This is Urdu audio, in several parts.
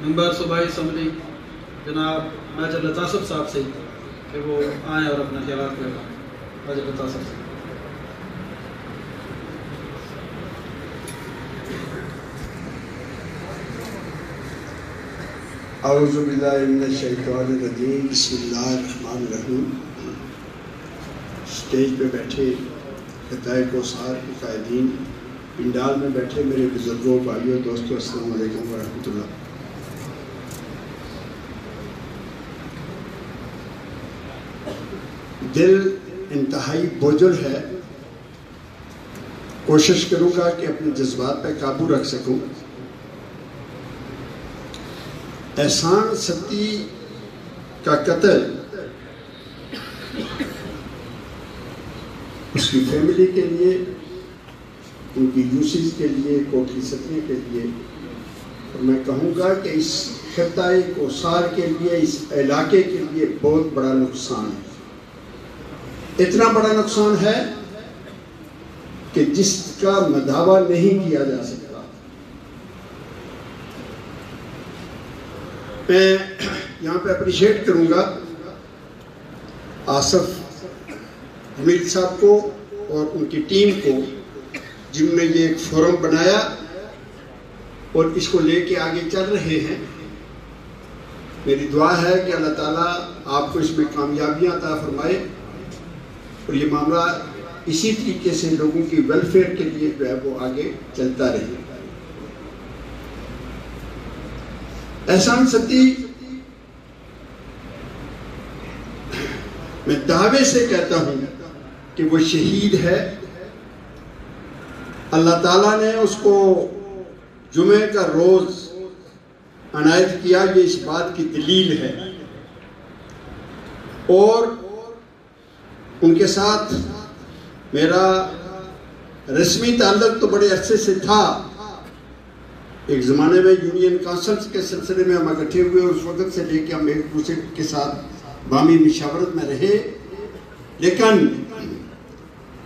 ممبر صوبائی اسمبلی جناب میجر لطاسب صاحب سے کہ وہ آئیں اور اپنے خیالات کو میجر لطاسب سے. اعوذ باللہ من الشیطان الرجیم بسم اللہ الرحمن الرحیم. اسٹیج پہ بیٹھے خطۂ کوثر کے قائدین، پنڈال میں بیٹھے میرے بزرگوں، بھائیوں، دوستوں، السلام علیکم ورحمۃ اللہ. دل انتہائی بوجھل ہے. کوشش کروں گا کہ اپنے جذبات پہ قابو رکھ سکوں. احسان ستی کا قتل اس کی فیملی کے لیے، ان کی یوسیز کے لیے، کوٹھی ستیہ کے لیے، اور میں کہوں گا کہ اس خطۂ کوثر کے لیے، اس علاقے کے لیے بہت بڑا نقصان ہے. اتنا بڑا نقصان ہے کہ جس کا مداوع نہیں کیا جا سکتا. میں یہاں پہ اپریشیٹ کروں گا آصف حمید صاحب کو اور ان کی ٹیم کو، جن نے یہ ایک فورم بنایا اور اس کو لے کے آگے چل رہے ہیں. میری دعا ہے کہ اللہ تعالیٰ آپ کو اس میں کامیابیاں عطا فرمائے اور یہ معاملہ اسی طریقے سے لوگوں کی ویلفیئر کے لیے جو ہے وہ آگے چلتا رہے. احسان ستی میں دعوے سے کہتا ہوں کہ وہ شہید ہے. اللہ تعالیٰ نے اس کو جمعے کا روز عنایت کیا، یہ اس بات کی دلیل ہے. اور ان کے ساتھ میرا رسمی تعلق تو بڑے عرصے سے تھا. ایک زمانے میں یونین کانسلز کے سلسلے میں ہم اکٹھے ہوئے اور اس وقت سے لے کے ہم ایک دوسرے کے ساتھ باہمی مشاورت میں رہے. لیکن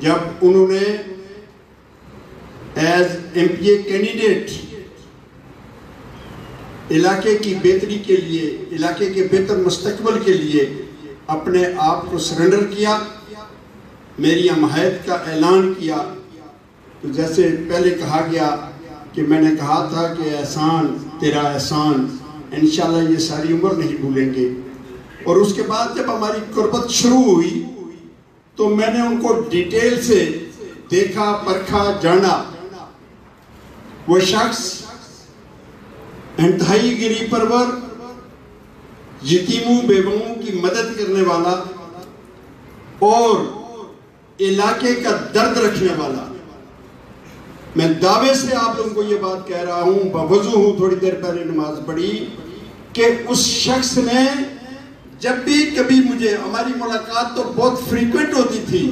جب انہوں نے as M P A candidate علاقے کی بہتری کے لیے، علاقے کے بہتر مستقبل کے لیے اپنے آپ کو سرنڈر کیا، میری حمایت کا اعلان کیا، تو جیسے پہلے کہا گیا کہ میں نے کہا تھا کہ احسان تیرا احسان انشاءاللہ یہ ساری عمر نہیں بھولیں گے. اور اس کے بعد جب ہماری قربت شروع ہوئی تو میں نے ان کو ڈیٹیل سے دیکھا، پرکھا، جانا. وہ شخص انتہائی غریب پرور، یتیموں بیووں کی مدد کرنے والا اور علاقے کا درد رکھنے والا. میں دعوے سے آپ لوگوں کو یہ بات کہہ رہا ہوں، بوضو ہوں، تھوڑی دیر پہلے نماز پڑھی، کہ اس شخص نے جب بھی کبھی مجھے، ہماری ملاقات تو بہت فریکوینٹ ہوتی تھی،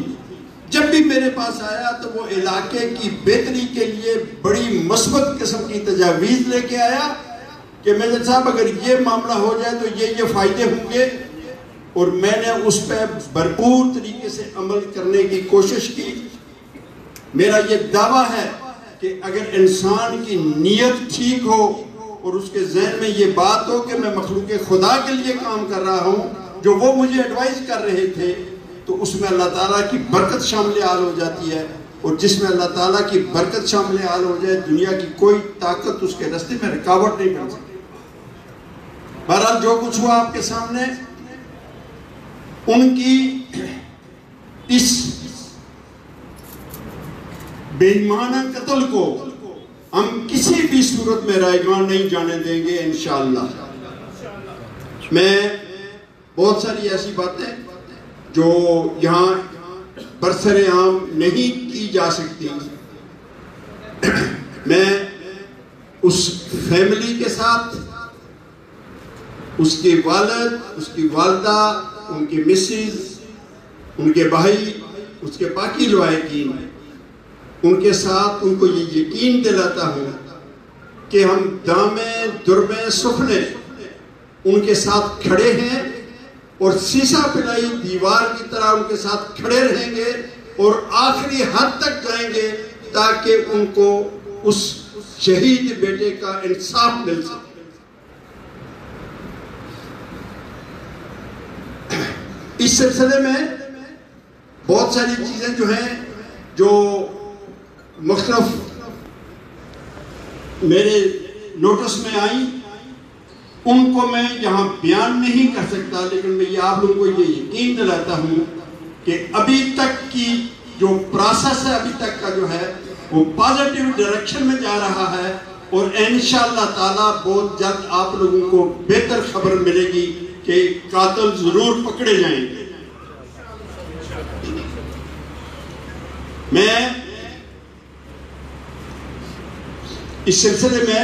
جب بھی میرے پاس آیا تو وہ علاقے کی بہتری کے لیے بڑی مثبت قسم کی تجاویز لے کے آیا کہ میجر صاحب اگر یہ معاملہ ہو جائے تو یہ فائدے ہوں گے. اور میں نے اس پہ بھرپور طریقے سے عمل کرنے کی کوشش کی. میرا یہ دعویٰ ہے کہ اگر انسان کی نیت ٹھیک ہو اور اس کے ذہن میں یہ بات ہو کہ میں مخلوق خدا کے لیے کام کر رہا ہوں، جو وہ مجھے ایڈوائز کر رہے تھے، تو اس میں اللہ تعالیٰ کی برکت شامل حال ہو جاتی ہے. اور جس میں اللہ تعالیٰ کی برکت شامل حال ہو جائے، دنیا کی کوئی طاقت اس کے راستے میں رکاوٹ نہیں بن سکتی. بہرحال جو کچھ ہوا آپ کے سامنے، ان کی اس بے ایمانہ قتل کو ہم کسی بھی صورت میں رائیگان نہیں جانے دیں گے انشاءاللہ. میں بہت ساری ایسی باتیں جو یہاں برسر عام نہیں کی جا سکتی، میں اس فیملی کے ساتھ، اس کے والد، اس کی والدہ، ان کی مسز، ان کے بھائی، اس کے باقی لوائقین، ان کے ساتھ ان کو یہ یقین دلاتا ہوں کہ ہم دامیں درمیں سخنے ان کے ساتھ کھڑے ہیں اور سیسا پلائی دیوار کی طرح ان کے ساتھ کھڑے رہیں گے اور آخری حد تک جائیں گے تاکہ ان کو اس شہید بیٹے کا انصاف مل سکے. اس سلسلے میں بہت ساری چیزیں جو ہیں جو مختلف میرے نوٹس میں آئیں، ان کو میں یہاں بیان نہیں کر سکتا، لیکن میں یہ آپ لوگوں کو یہ یقین دلاتا ہوں کہ ابھی تک کی جو پروسیس ہے، ابھی تک کا جو ہے وہ پازیٹیو ڈائریکشن میں جا رہا ہے، اور انشاءاللہ تعالیٰ بہت جلد آپ لوگوں کو بہتر خبر ملے گی کہ قاتل ضرور پکڑے جائیں گے۔ میں اس سلسلے میں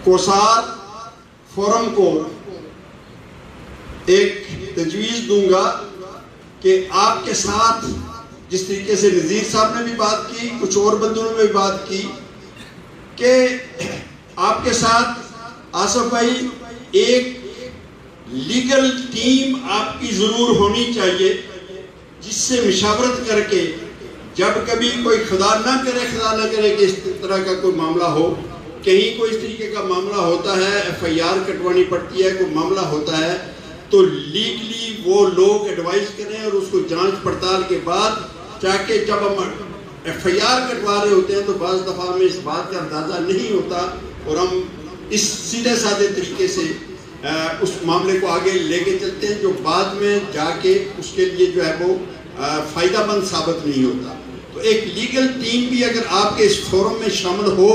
کوثار فورم کو ایک تجویز دوں گا کہ آپ کے ساتھ جس طریقے سے نذیر صاحب نے بھی بات کی، کچھ اور بندوں نے بھی بات کی، کہ آپ کے ساتھ آصف بھائی ایک لیگل ٹیم آپ کی ضرور ہونی چاہیے، جس سے مشاورت کر کے جب کبھی کوئی خدا نہ کرے کہ اس طرح کا کوئی معاملہ ہو، کہیں کوئی اس طریقے کا معاملہ ہوتا ہے، ایف آئی آر کٹوانی پڑتی ہے، کوئی معاملہ ہوتا ہے، تو لیگلی وہ لوگ ایڈوائز کریں اور اس کو جانچ پڑتال کے بعد، تاکہ جب ہم ایف آئی آر کٹوا رہے ہوتے ہیں تو بعض دفعہ ہمیں اس بات کا اندازہ نہیں ہوتا، اور ہم اس سیدھے سادے طریقے سے اس معاملے کو آگے لے کے چلتے ہیں، جو بعد میں جا کے اس کے لیے جو ہے وہ فائدہ مند ثابت نہیں ہوتا۔ تو ایک لیگل ٹیم بھی اگر آپ کے اس فورم میں شامل ہو،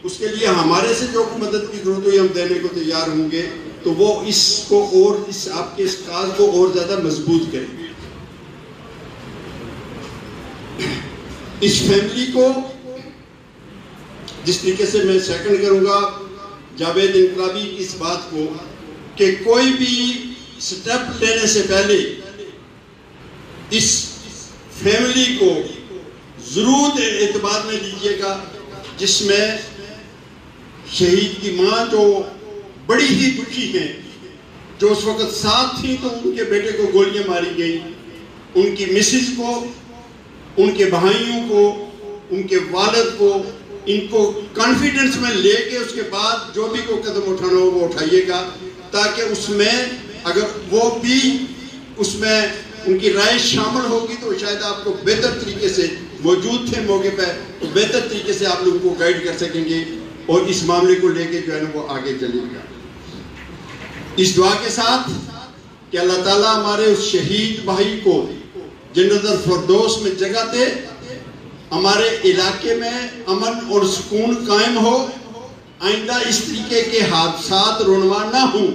اس کے لیے ہمارے سے جو مدد کی ضرورت ہوئی ہم دینے کو تیار ہوں گے، تو وہ اس کو اور آپ کے اس کاز کو اور زیادہ مضبوط کریں گے۔ اس فیملی کو جس طریقے سے میں سیکنڈ کروں گا جاوید انقلابی کی اس بات کو، کہ کوئی بھی سٹیپ لینے سے پہلے اس فیملی کو ضرور اعتبار میں لیجئے گا، جس میں شہید کی ماں جو بڑی ہی دکھی ہیں، جو اس وقت ساتھ تھی تو ان کے بیٹے کو گولیاں ماری گئیں، ان کی مسز کو، ان کے بھائیوں کو، ان کے والد کو، ان کو کانفیڈنس میں لے کے اس کے بعد جو بھی کوئی قدم اٹھانا ہو وہ اٹھائیے گا، تاکہ اس میں اگر وہ بھی اس میں ان کی رائے شامل ہوگی تو شاید آپ کو بہتر طریقے سے موجود تھے موقع پہ، تو بہتر طریقے سے آپ لوگوں کو گائیڈ کر سکیں گے اور اس معاملے کو لے کے جو ہے نا وہ آگے چلے گا۔ اس دعا کے ساتھ کہ اللہ تعالیٰ ہمارے اس شہید بھائی کو جنت الفردوس میں جگہ دے، ہمارے علاقے میں امن اور سکون قائم ہو، آئندہ اس طریقے کے حادثات رونما نہ ہوں،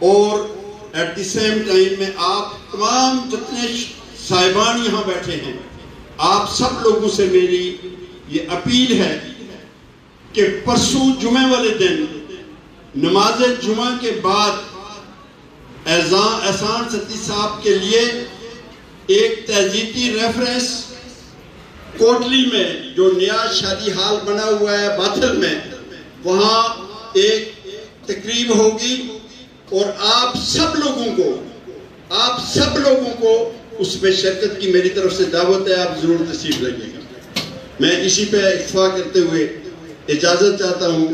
اور ایٹ دی سیم ٹائم میں آپ تمام جتنے صاحبان یہاں بیٹھے ہیں، آپ سب لوگوں سے میری یہ اپیل ہے کہ پرسوں جمعہ والے دن نماز جمعہ کے بعد احسان ستی صاحب کے لیے ایک تعزیتی ریفرنس کوٹلی میں جو نیا شادی حال بنا ہوا ہے باتل میں، وہاں ایک تقریب ہوگی، اور آپ سب لوگوں کو اس میں شرکت کی میری طرف سے دعوت ہے، آپ ضرور تشریف لائیے گا۔ میں اسی پہ اکتفا کرتے ہوئے اجازت چاہتا ہوں۔